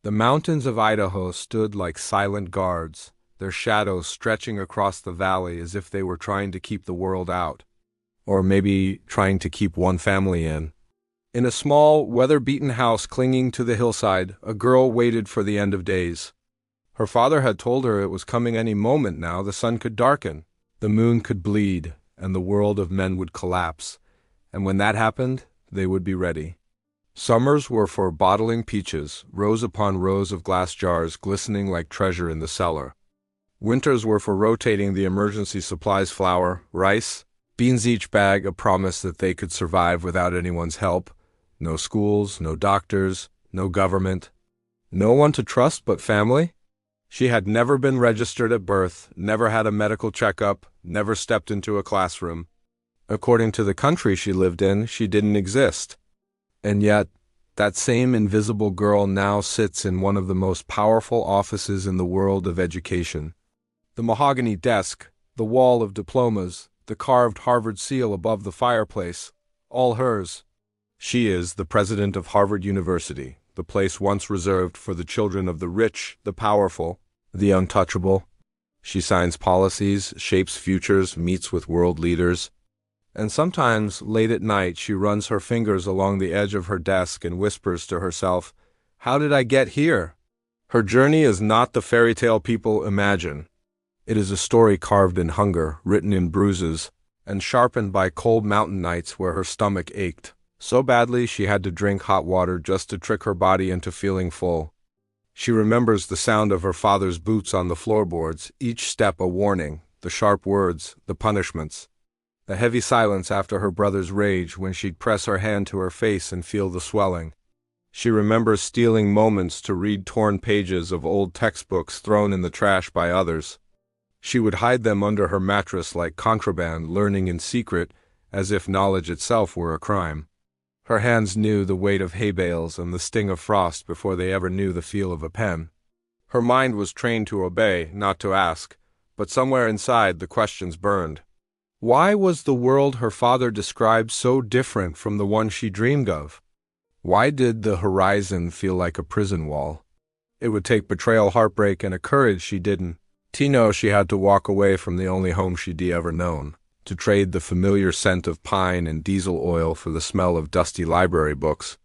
The mountains of Idaho stood like silent guards, their shadows stretching across the valley as if they were trying to keep the world out. Or maybe trying to keep one family in. In a small, weather-beaten house clinging to the hillside, a girl waited for the end of days. Her father had told her it was coming any moment now. The sun could darken, the moon could bleed, and the world of men would collapse. And when that happened, they would be ready. Summers were for bottling peaches, rows upon rows of glass jars glistening like treasure in the cellar. Winters were for rotating the emergency supplies: flour, rice, beans each bag, a promise that they could survive without anyone's help. No schools, no doctors, no government. No one to trust but family? She had never been registered at birth, never had a medical checkup, never stepped into a classroom. According to the country she lived in, she didn't exist. And yet, that same invisible girl now sits in one of the most powerful offices in the world of education. The mahogany desk, the wall of diplomas, the carved Harvard seal above the fireplace, all hers. She is the president of Harvard University, the place once reserved for the children of the rich, the powerful, the untouchable. She signs policies, shapes futures, meets with world leaders. And sometimes, late at night, she runs her fingers along the edge of her desk and whispers to herself, "How did I get here?" Her journey is not the fairy tale people imagine. It is a story carved in hunger, written in bruises, and sharpened by cold mountain nights where her stomach ached so badly she had to drink hot water just to trick her body into feeling full. She remembers the sound of her father's boots on the floorboards, each step a warning, the sharp words, the punishments. The heavy silence after her brother's rage when she'd press her hand to her face and feel the swelling. She remembers stealing moments to read torn pages of old textbooks thrown in the trash by others. She would hide them under her mattress like contraband, learning in secret, as if knowledge itself were a crime. Her hands knew the weight of hay bales and the sting of frost before they ever knew the feel of a pen. Her mind was trained to obey, not to ask, but somewhere inside the questions burned. Why was the world her father described so different from the one she dreamed of? Why did the horizon feel like a prison wall? It would take betrayal, heartbreak, and a courage she didn't. To know she had to walk away from the only home she'd ever known, to trade the familiar scent of pine and diesel oil for the smell of dusty library books.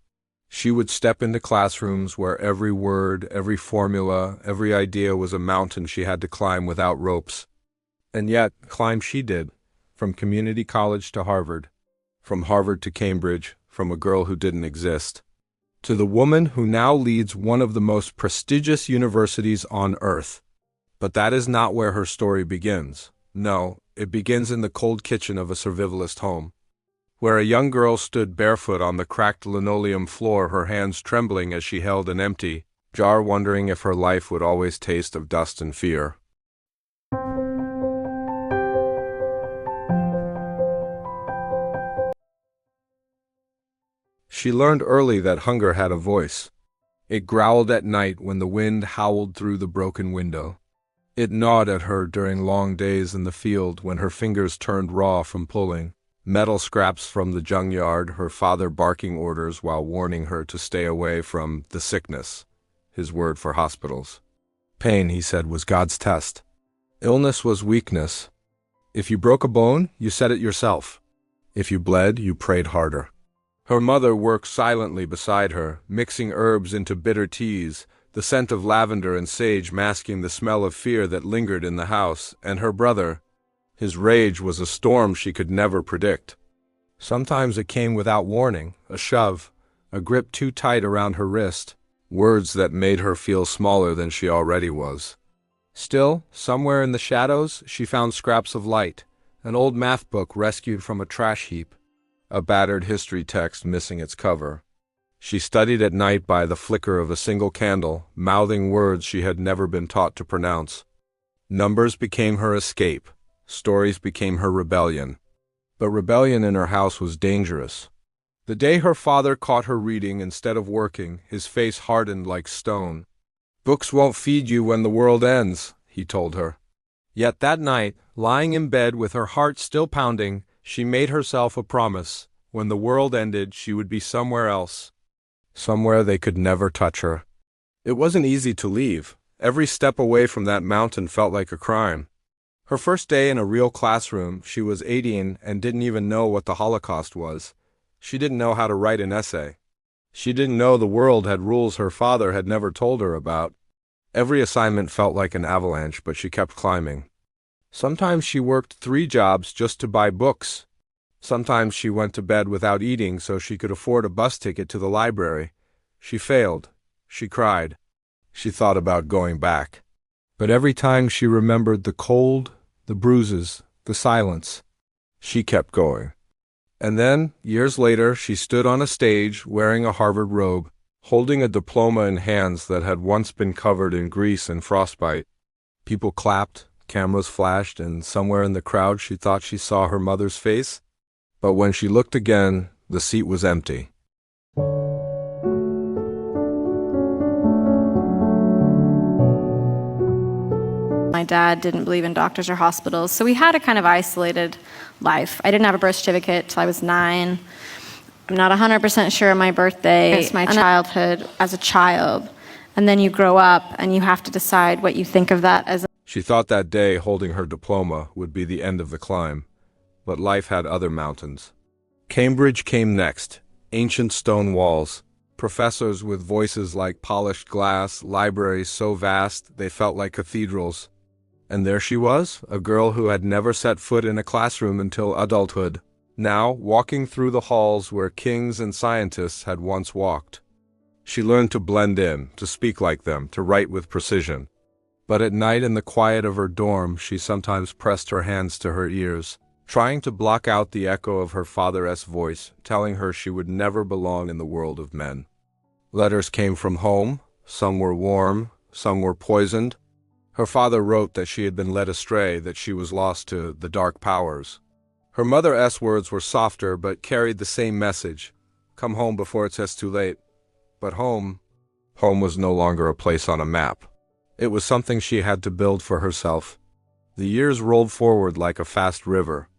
She would step into classrooms where every word, every formula, every idea was a mountain she had to climb without ropes. And yet, climb she did. From community college to Harvard, from Harvard to Cambridge, from a girl who didn't exist, to the woman who now leads one of the most prestigious universities on earth. But that is not where her story begins. No, it begins in the cold kitchen of a survivalist home, where a young girl stood barefoot on the cracked linoleum floor, her hands trembling as she held an empty jar, wondering if her life would always taste of dust and fear. She learned early that hunger had a voice. It growled at night when the wind howled through the broken window. It gnawed at her during long days in the field when her fingers turned raw from pulling metal scraps from the junkyard, her father barking orders while warning her to stay away from the sickness, his word for hospitals. Pain, he said, was God's test. Illness was weakness. If you broke a bone, you said it yourself. If you bled, you prayed harder. Her mother worked silently beside her, mixing herbs into bitter teas, the scent of lavender and sage masking the smell of fear that lingered in the house, and her brother. His rage was a storm she could never predict. Sometimes it came without warning, a shove, a grip too tight around her wrist, words that made her feel smaller than she already was. Still, somewhere in the shadows, she found scraps of light, an old math book rescued from a trash heap, a battered history text missing its cover. She studied at night by the flicker of a single candle, mouthing words she had never been taught to pronounce. Numbers became her escape. Stories became her rebellion. But rebellion in her house was dangerous. The day her father caught her reading instead of working, his face hardened like stone. "Books won't feed you when the world ends," he told her. Yet that night, lying in bed with her heart still pounding, she made herself a promise. When the world ended, she would be somewhere else. Somewhere they could never touch her. It wasn't easy to leave. Every step away from that mountain felt like a crime. Her first day in a real classroom, she was 18 and didn't even know what the Holocaust was. She didn't know how to write an essay. She didn't know the world had rules her father had never told her about. Every assignment felt like an avalanche, but she kept climbing. Sometimes she worked 3 jobs just to buy books. Sometimes she went to bed without eating so she could afford a bus ticket to the library. She failed. She cried. She thought about going back. But every time she remembered the cold, the bruises, the silence, she kept going. And then, years later, she stood on a stage wearing a Harvard robe, holding a diploma in hands that had once been covered in grease and frostbite. People clapped, cameras flashed, and somewhere in the crowd she thought she saw her mother's face. But when she looked again, the seat was empty. My dad didn't believe in doctors or hospitals, so we had a kind of isolated life. I didn't have a birth certificate till I was 9. I'm not 100% sure of my birthday. It's my childhood as a child. And then you grow up and you have to decide what you think of that as She thought that day holding her diploma would be the end of the climb. But life had other mountains. Cambridge came next. Ancient stone walls. Professors with voices like polished glass, libraries so vast they felt like cathedrals. And there she was, a girl who had never set foot in a classroom until adulthood, now walking through the halls where kings and scientists had once walked. She learned to blend in, to speak like them, to write with precision. But at night in the quiet of her dorm, she sometimes pressed her hands to her ears, trying to block out the echo of her father's voice, telling her she would never belong in the world of men. Letters came from home. Some were warm, some were poisoned. Her father wrote that she had been led astray, that she was lost to the dark powers. Her mother's words were softer but carried the same message. Come home before it's too late. But home was no longer a place on a map. It was something she had to build for herself. The years rolled forward like a fast river.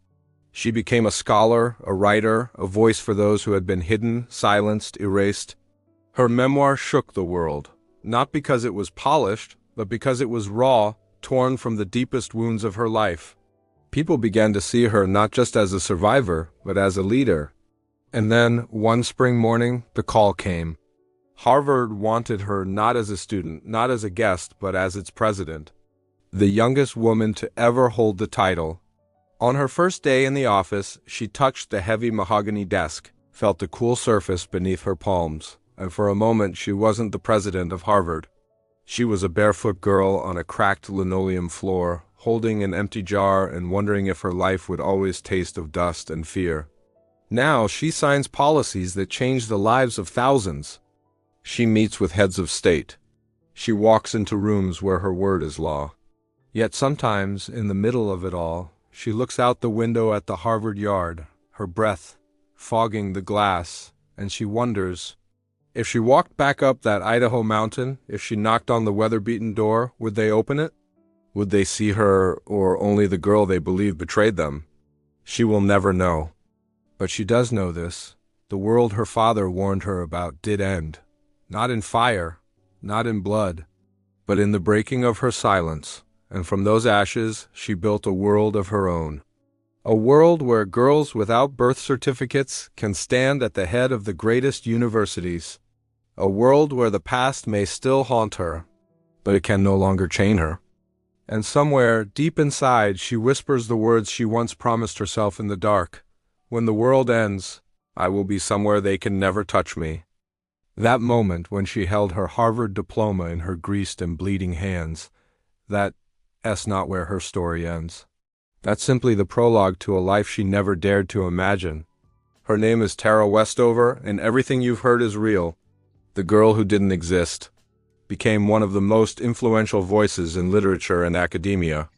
She became a scholar, a writer, a voice for those who had been hidden, silenced, erased. Her memoir shook the world, not because it was polished, but because it was raw, torn from the deepest wounds of her life. People began to see her not just as a survivor, but as a leader. And then, one spring morning, the call came. Harvard wanted her not as a student, not as a guest, but as its president. The youngest woman to ever hold the title. On her first day in the office, she touched the heavy mahogany desk, felt the cool surface beneath her palms, and for a moment she wasn't the president of Harvard. She was a barefoot girl on a cracked linoleum floor, holding an empty jar and wondering if her life would always taste of dust and fear. Now she signs policies that change the lives of thousands. She meets with heads of state. She walks into rooms where her word is law. Yet sometimes, in the middle of it all, she looks out the window at the Harvard yard, her breath fogging the glass, and she wonders, if she walked back up that Idaho mountain, if she knocked on the weather-beaten door, would they open it? Would they see her, or only the girl they believed betrayed them? She will never know. But she does know this. The world her father warned her about did end. Not in fire, not in blood, but in the breaking of her silence. And from those ashes, she built a world of her own. A world where girls without birth certificates can stand at the head of the greatest universities. A world where the past may still haunt her, but it can no longer chain her. And somewhere, deep inside, she whispers the words she once promised herself in the dark. When the world ends, I will be somewhere they can never touch me. That moment when she held her Harvard diploma in her greased and bleeding hands, that's not where her story ends. That's simply the prologue to a life she never dared to imagine. Her name is Tara Westover, and everything you've heard is real. The girl who didn't exist became one of the most influential voices in literature and academia.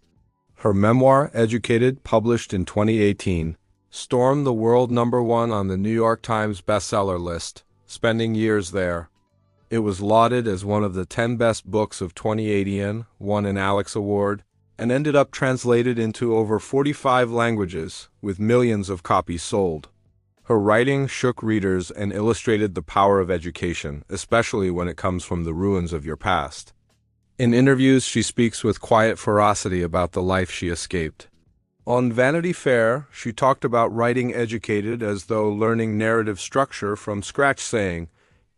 Her memoir, Educated, published in 2018, stormed the world #1 on the New York Times bestseller list, spending years there. It was lauded as one of the 10 best books of 2018, won an Alex Award, and ended up translated into over 45 languages, with millions of copies sold. Her writing shook readers and illustrated the power of education, especially when it comes from the ruins of your past. In interviews, she speaks with quiet ferocity about the life she escaped. On Vanity Fair, she talked about writing educated as though learning narrative structure from scratch, saying,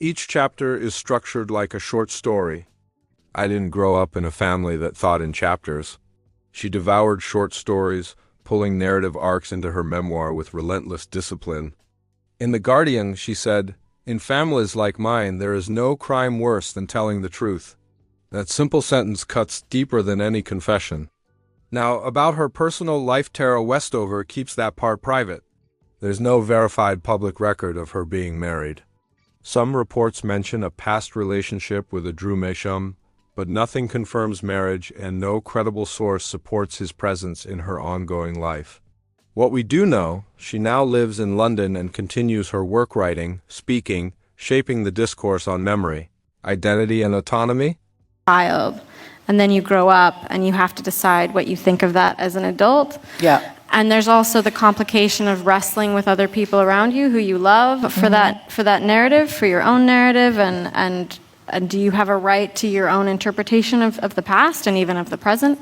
"Each chapter is structured like a short story." I didn't grow up in a family that thought in chapters. She devoured short stories, pulling narrative arcs into her memoir with relentless discipline. In The Guardian, she said, "In families like mine, there is no crime worse than telling the truth." That simple sentence cuts deeper than any confession. Now, about her personal life, Tara Westover keeps that part private. There's no verified public record of her being married. Some reports mention a past relationship with a Drew Mesham, but nothing confirms marriage and no credible source supports his presence in her ongoing life. What we do know, she now lives in London and continues her work writing, speaking, shaping the discourse on memory, identity, and autonomy. Child, and then you grow up and you have to decide what you think of that as an adult. Yeah. And there's also the complication of wrestling with other people around you who you love for that narrative, for your own narrative, and do you have a right to your own interpretation of the past and even of the present?